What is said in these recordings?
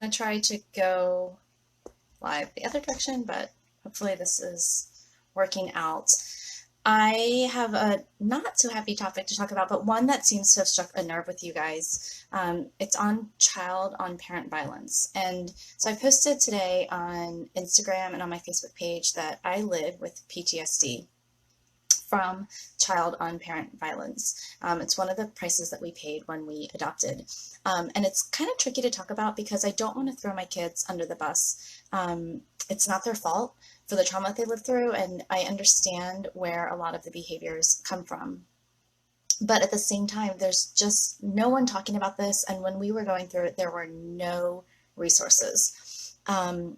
going to try to go live the other direction, but hopefully this is working out. I have a not so happy topic to talk about, but one that seems to have struck a nerve with you guys. It's on child on parent violence. And so I posted today on Instagram and on my Facebook page that I live with PTSD from child on parent violence. It's one of the prices that we paid when we adopted. And it's kind of tricky to talk about because I don't want to throw my kids under the bus. It's not their fault for the trauma that they lived through, and I understand where a lot of the behaviors come from. But at the same time, there's just no one talking about this, and when we were going through it, there were no resources. And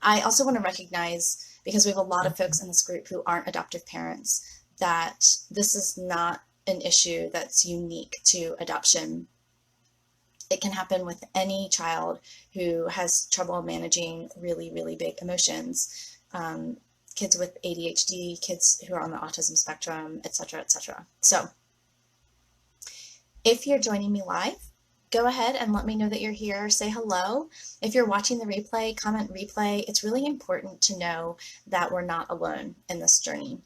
I also want to recognize, because we have a lot of folks in this group who aren't adoptive parents, that this is not an issue that's unique to adoption. It can happen with any child who has trouble managing really, really big emotions. Kids with ADHD, kids who are on the autism spectrum, etc., etc. So if you're joining me live, go ahead and let me know that you're here. Say hello. If you're watching the replay, comment replay. It's really important to know that we're not alone in this journey.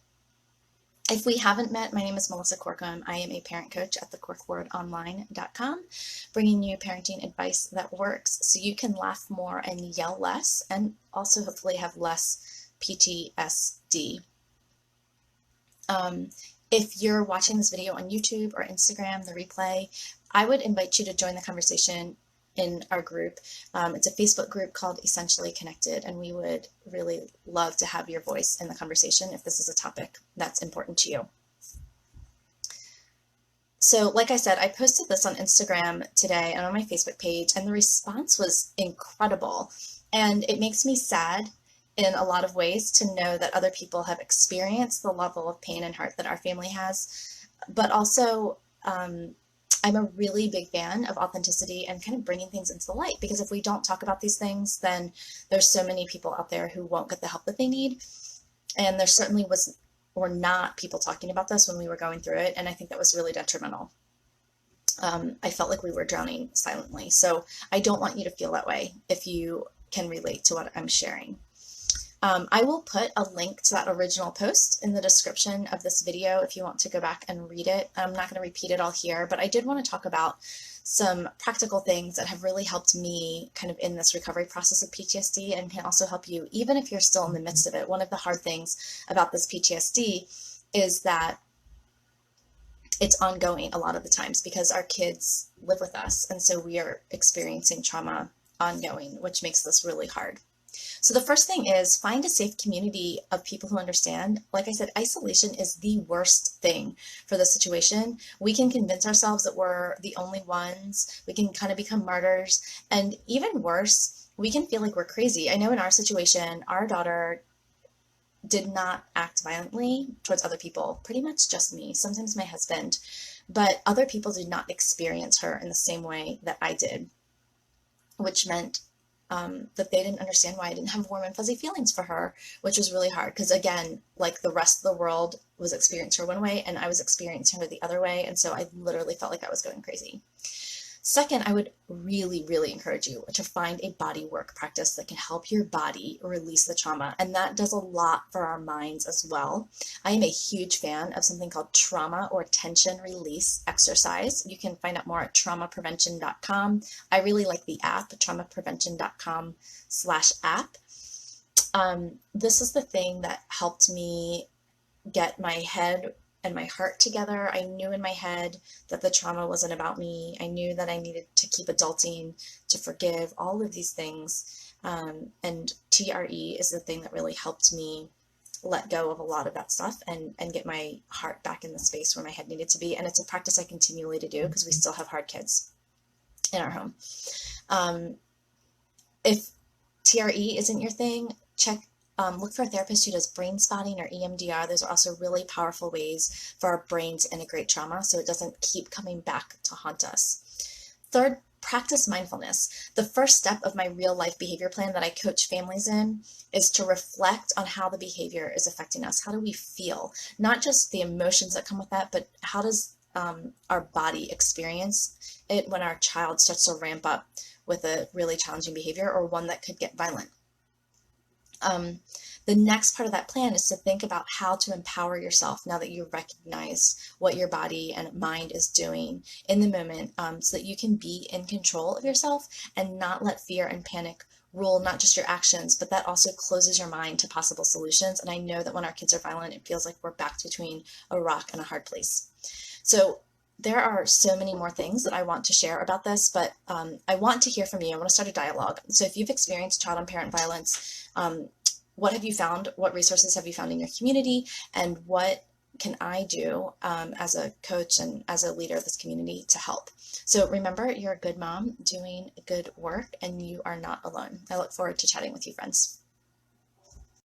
If we haven't met, my name is Melissa Corkum. I am a parent coach at thecorkwordonline.com, bringing you parenting advice that works so you can laugh more and yell less, and also hopefully have less PTSD. If you're watching this video on YouTube or Instagram, the replay, I would invite you to join the conversation in our group. It's a Facebook group called Essentially Connected, and we would really love to have your voice in the conversation if this is a topic that's important to you. So like I said, I posted this on Instagram today and on my Facebook page, and the response was incredible. And it makes me sad in a lot of ways to know that other people have experienced the level of pain and hurt that our family has, but also I'm a really big fan of authenticity and kind of bringing things into the light, because if we don't talk about these things, then there's so many people out there who won't get the help that they need. And there certainly were not people talking about this when we were going through it, and I think that was really detrimental. I felt like we were drowning silently. So I don't want you to feel that way if you can relate to what I'm sharing. I will put a link to that original post in the description of this video if you want to go back and read it. I'm not going to repeat it all here, but I did want to talk about some practical things that have really helped me kind of in this recovery process of PTSD, and can also help you even if you're still in the midst of it. One of the hard things about this PTSD is that it's ongoing a lot of the times because our kids live with us, and so we are experiencing trauma ongoing, which makes this really hard. So the first thing is find a safe community of people who understand. Like I said, isolation is the worst thing for the situation. We can convince ourselves that we're the only ones. We can kind of become martyrs. And even worse, we can feel like we're crazy. I know in our situation, our daughter did not act violently towards other people, pretty much just me, sometimes my husband, but other people did not experience her in the same way that I did, which meant that they didn't understand why I didn't have warm and fuzzy feelings for her, which was really hard because, again, like the rest of the world was experiencing her one way and I was experiencing her the other way, and so I literally felt like I was going crazy. Second, I would really, really encourage you to find a body work practice that can help your body release the trauma, and that does a lot for our minds as well. I am a huge fan of something called trauma or tension release exercise. You can find out more at traumaprevention.com. I really like the app, traumaprevention.com/app. This is the thing that helped me get my head and my heart together. I knew in my head that the trauma wasn't about me. I knew that I needed to keep adulting, to forgive, all of these things. And TRE is the thing that really helped me let go of a lot of that stuff and get my heart back in the space where my head needed to be. And it's a practice I continually to do because we still have hard kids in our home. If TRE isn't your thing, look for a therapist who does brain spotting or EMDR. Those are also really powerful ways for our brain to integrate trauma so it doesn't keep coming back to haunt us. Third, practice mindfulness. The first step of my real life behavior plan that I coach families in is to reflect on how the behavior is affecting us. How do we feel? Not just the emotions that come with that, but how does our body experience it when our child starts to ramp up with a really challenging behavior or one that could get violent. The next part of that plan is to think about how to empower yourself now that you recognize what your body and mind is doing in the moment, so that you can be in control of yourself and not let fear and panic rule not just your actions, but that also closes your mind to possible solutions. And I know that when our kids are violent, it feels like we're back between a rock and a hard place. So there are so many more things that I want to share about this, but I want to hear from you. I want to start a dialogue. So if you've experienced child and parent violence, what have you found? What resources have you found in your community? And what can I do as a coach and as a leader of this community to help? So remember, you're a good mom doing good work, and you are not alone. I look forward to chatting with you, friends.